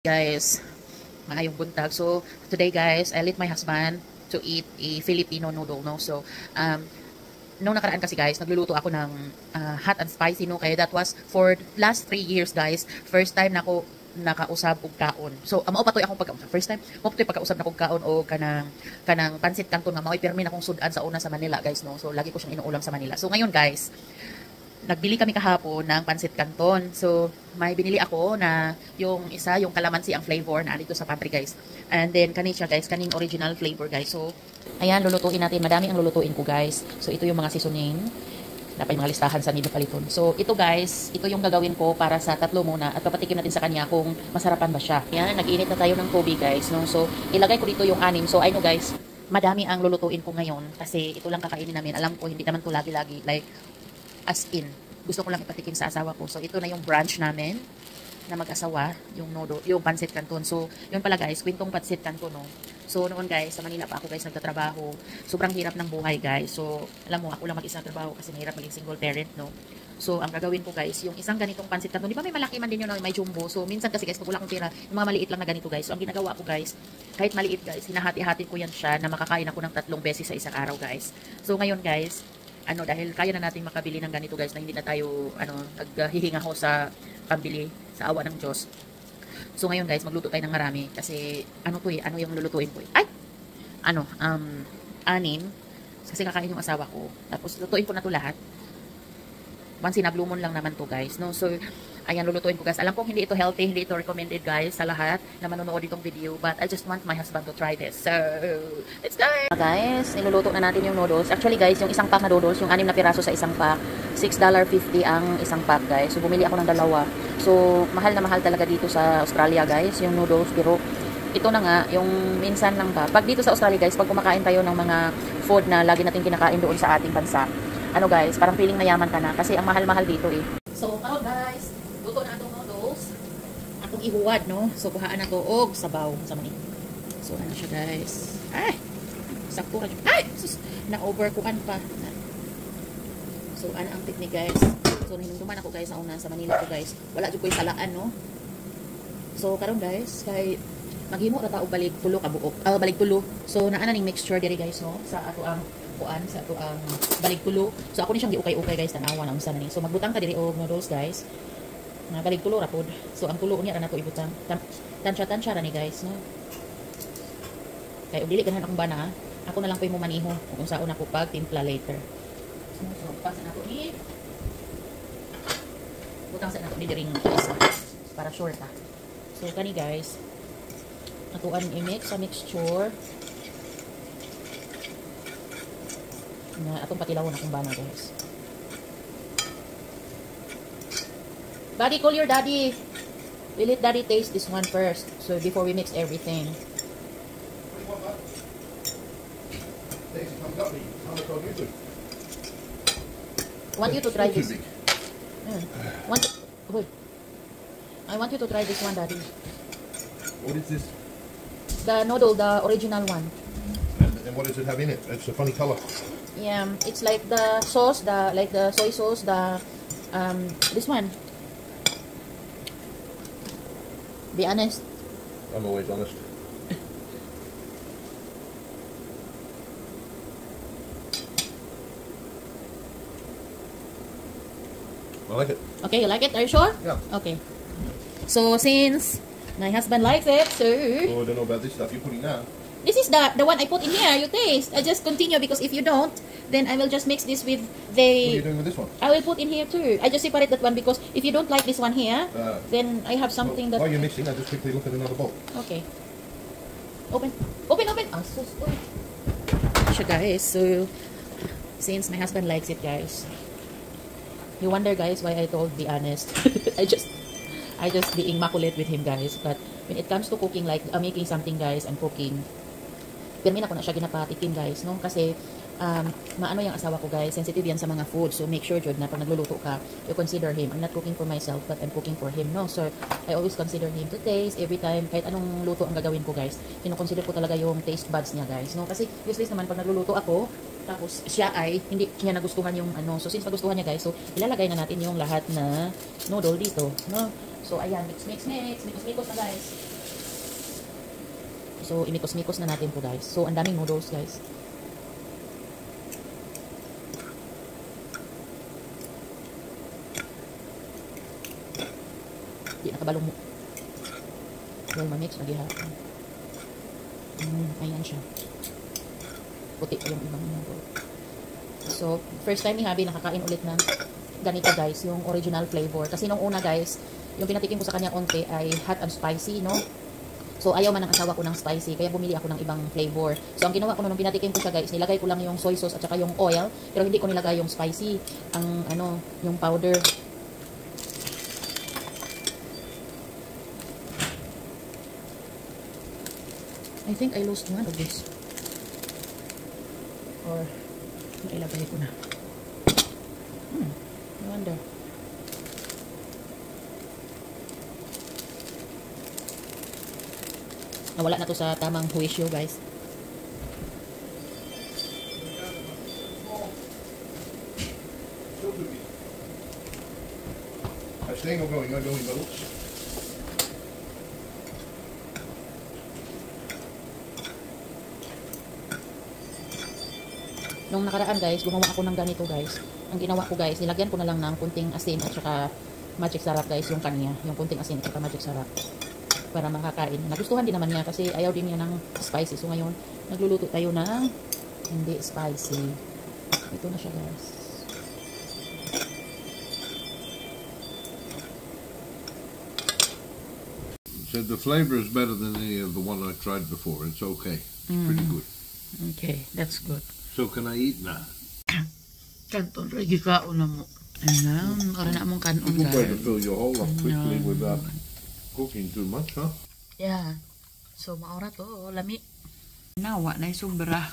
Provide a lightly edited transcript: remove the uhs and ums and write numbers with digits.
Guys, maayong buntag. So, today guys, I let my husband to eat a Filipino noodle, no? So, nung nakaraan kasi guys, nagluluto ako ng hot and spicy, no? Kaya that was for last 3 years guys. First time na ako nakausab og kaon. So, mao pa toy akong pagkausap. First time, mao pa toy pagkausap na kog kaon o kanang pansit canton nga mao'y permi na akong sudan sa una sa Manila guys, no? So, lagi ko siyang inuulam sa Manila. So, ngayon guys, nagbili kami kahapon ng pansit canton. So, may binili ako na yung isa, yung kalamansi ang flavor na dito sa pantry guys. And then, kanin siya guys, kaning original flavor guys. So, ayan, lulutuin natin. Madami ang lulutuin ko guys. So, ito yung mga seasoning. Dapat yung mga listahan sa Nido Paliton. So, ito guys, ito yung gagawin ko para sa tatlo muna at papatikim natin sa kanya kung masarapan ba siya. Ayan, nag-init na tayo ng tubig guys. No? So, ilagay ko dito yung anim. So, I know guys, madami ang lulutuin ko ngayon kasi ito lang kakainin namin. Alam ko, hindi naman to lagi-lagi. Like, as in, gusto ko lang ipatikim sa asawa ko. So, ito na yung brunch namin na mag-asawa, yung noodle, yung pancit canton. So, yun pala guys, kwentong pancit canton, no? So, noon guys, sa Manila pa ako guys nagtatrabaho. Sobrang hirap ng buhay guys. So, alam mo, ako lang mag-isa trabaho kasi mahirap maging single parent, no? So, ang gagawin ko guys, yung isang ganitong pancit canton, di ba may malaki man din yun, no? May jumbo. So, minsan kasi guys, pag wala akong tira, yung mga maliit lang na ganito guys. So, ang ginagawa ko guys, kahit maliit guys, hinahati-hati ko yan siya na makakain ako ng 3 beses sa isang araw guys. So, ngayon guys, dahil kaya na nating makabili ng ganito guys na hindi na tayo naghihinga ho sa pambili sa awa ng Diyos. So ngayon guys, magluto tayo ng marami kasi ano yung lulutuin ko ay anim kasi kakain yung asawa ko. Tapos lutuin ko na to lahat. Once in a blue moon lang naman to guys, no? So ayan, lulutuin ko guys. Alam kong hindi ito healthy, hindi ito recommended guys sa lahat na manonood itong video, but I just want my husband to try this. So, let's go! Guys, niluluto na natin yung noodles. Actually guys, yung isang pack na noodles, yung 6 na piraso sa isang pack, $6.50 ang isang pack guys. So, bumili ako ng dalawa. So, mahal na mahal talaga dito sa Australia guys, yung noodles. Pero, ito na nga, yung minsan lang ba. Pag dito sa Australia guys, pag kumakain tayo ng mga food na lagi natin kinakain doon sa ating bansa, guys, parang feeling mayaman ka na kasi ang mahal-mahal dito eh. So, guys, luto na itong noodles. Atong ihuwad, no? So, buhaan na ito og sabaw sa mani. So, ano siya, guys? Ay! Sakto na siya. Ay! Sus! Na-overcookan pa. So, ano ang technique, guys? So, hinunduman ako, guys, na una sa Manila ko, guys. Wala dyan ko yung salaan, no? So, karon guys, kay maghimo na tao balik tulo kabuok. Balik tulo. So, naana ning mixture diri, guys, no? Sa ato ang sa ato ang balik tulo. So, ako ni siyang giukay-ukay, guys, tanawa na unsa na ni. So, magbutang ka diri og noodles, guys. Na balik tulo rapod. So ang tulo niya ra nato ibutang. Tansya ra ni guys, no. Kay dili ganahan akong bana, ako na lang po imo maniho kung saan ako pag timpla later. So pasa na ko ni. Butang sa nato ni diri isa para sure ta. So kani guys, natuan i-mix sa mixture. Na atong patilawon akong bana guys. Daddy, call your daddy. Will it daddy taste this one first? So before we mix everything. Want you to try this. I want you to try this one, daddy. What is this? The noodle, the original one. And what does it have in it? It's a funny color. Yeah, it's like the sauce, like the soy sauce, this one. Be honest. I'm always honest. I like it. Okay, you like it? Are you sure? Yeah. Okay. So since my husband likes it, so Oh, I don't know about this stuff you're putting now. this is the one I put in here. You taste. I just continue because if you don't, then I will just mix this with What are you the. doing with this one? I will put in here too. I just separate that one because if you don't like this one here, then I have something While that. you're mixing, I just quickly look at another bowl. Okay. Open. Ah, so siya guys. So since my husband likes it, guys, you wonder guys why I told be honest. I just being immaculate with him guys. But when it comes to cooking, like making something guys and cooking, pirmin ako na siya ginapatikim guys, no? Kasi maano yung asawa ko guys, sensitive yan sa mga food. So make sure jud na pag nagluluto ka, you consider him. I'm not cooking for myself, but I'm cooking for him, no? So I always consider him to taste every time, kahit anong luto ang gagawin ko guys. Kino-consider ko talaga yung taste buds niya guys, no? Kasi usually naman pag nagluluto ako, tapos siya ay hindi niya nagustuhan yung So since nagustuhan niya guys, so ilalagay na natin yung lahat na noodle dito, no? So, ayan, mix. Mikos na, guys. So, imikos-mikos na natin po, guys. So, ang daming noodles, guys. Di nakabalong mo. Well, mamix, mag-ihapon. Ayan siya. Puti pa yung ibang noodle. So, first time ni Habi nakakain ulit ng ganito, guys, yung original flavor. Kasi nung una, guys, yung pinatikim ko sa kanya konti ay hot and spicy, no? So, ayaw man ng asawa ko ng spicy, kaya bumili ako ng ibang flavor. So, ang ginawa ko nung pinatikim ko siya, guys, nilagay ko lang yung soy sauce at saka yung oil, pero hindi ko nilagay yung spicy, ang yung powder. I think I lost one of this. Or, nailagay ko na. I wonder. Nawala na to sa tamang huwisyo, guys. Staying or going? I'm going noodles. Nung nakaraan, guys, gumawa ako ng ganito, guys. Ang ginawa ko, guys, nilagyan ko na lang ng kunting asin at saka magic sarap, guys, yung kanya. Yung kunting asin at saka magic sarap. Para makakain. Nagustuhan din naman niya kasi ayaw din niya ng spicy. So, ngayon, nagluluto tayo ng hindi spicy. Ito na siya, guys. Said the flavor is better than any of the one I tried before. It's okay. It's pretty good. Okay, that's good. So can I eat now? Kanton, lagi kaon na mo. Ayan, ora na mong kanon, Good way to guys. fill your hole up quickly without cooking too much, huh? Yeah. So, maura to, lami. Nawa na yung sobra.